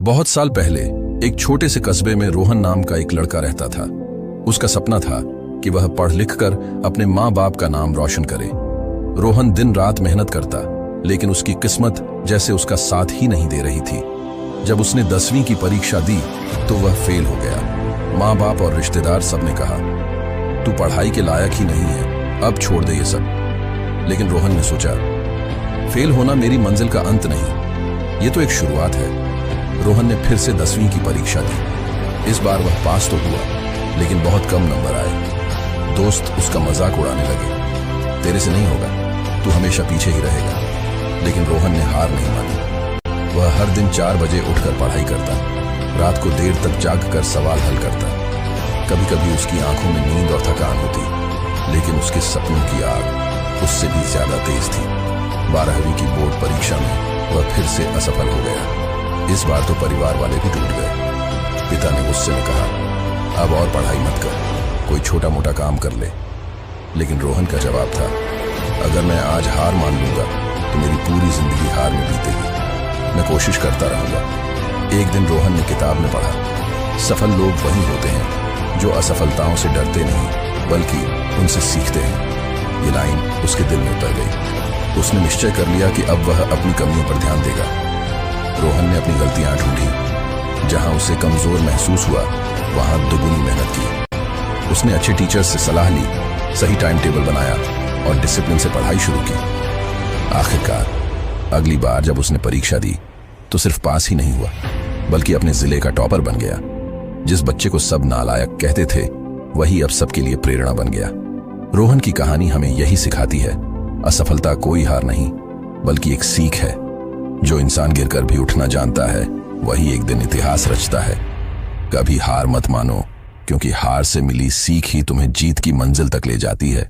बहुत साल पहले एक छोटे से कस्बे में रोहन नाम का एक लड़का रहता था। उसका सपना था कि वह पढ़ लिख कर अपने माँ बाप का नाम रोशन करे। रोहन दिन रात मेहनत करता, लेकिन उसकी किस्मत जैसे उसका साथ ही नहीं दे रही थी। जब उसने 10वीं की परीक्षा दी तो वह फेल हो गया। माँ बाप और रिश्तेदार सबने कहा, तू पढ़ाई के लायक ही नहीं है, अब छोड़ दे ये सब। लेकिन रोहन ने सोचा, फेल होना मेरी मंजिल का अंत नहीं, ये तो एक शुरुआत है। रोहन ने फिर से 10वीं की परीक्षा दी। इस बार वह पास तो हुआ, लेकिन बहुत कम नंबर आए। दोस्त उसका मजाक उड़ाने लगे, तेरे से नहीं होगा, तू हमेशा पीछे ही रहेगा। लेकिन रोहन ने हार नहीं मानी। वह हर दिन 4 बजे उठकर पढ़ाई करता, रात को देर तक जागकर सवाल हल करता। कभी कभी उसकी आंखों में नींद और थकान होती, लेकिन उसके सपनों की आग उससे भी ज्यादा तेज थी। 12वीं की बोर्ड परीक्षा में वह फिर से असफल हो गया। इस बार तो परिवार वाले भी टूट गए। पिता ने गुस्से में कहा, अब और पढ़ाई मत कर, कोई छोटा मोटा काम कर ले। लेकिन रोहन का जवाब था, अगर मैं आज हार मान लूंगा तो मेरी पूरी जिंदगी हार में बीतेगी। मैं कोशिश करता रहूंगा। एक दिन रोहन ने किताब में पढ़ा, सफल लोग वही होते हैं जो असफलताओं से डरते नहीं बल्कि उनसे सीखते हैं। ये लाइन उसके दिल में उतर गई। उसने निश्चय कर लिया कि अब वह अपनी कमियों पर ध्यान देगा। रोहन ने अपनी गलतियां ढूंढी। जहां उसे कमजोर महसूस हुआ, वहां दुगनी मेहनत की। उसने अच्छे टीचर से सलाह ली, सही टाइम टेबल बनाया और डिसिप्लिन से पढ़ाई शुरू की। आखिरकार अगली बार जब उसने परीक्षा दी तो सिर्फ पास ही नहीं हुआ, बल्कि अपने जिले का टॉपर बन गया। जिस बच्चे को सब नालायक कहते थे, वही अब सबके लिए प्रेरणा बन गया। रोहन की कहानी हमें यही सिखाती है, असफलता कोई हार नहीं, बल्कि एक सीख है। जो इंसान गिरकर भी उठना जानता है, वही एक दिन इतिहास रचता है। कभी हार मत मानो, क्योंकि हार से मिली सीख ही तुम्हें जीत की मंजिल तक ले जाती है।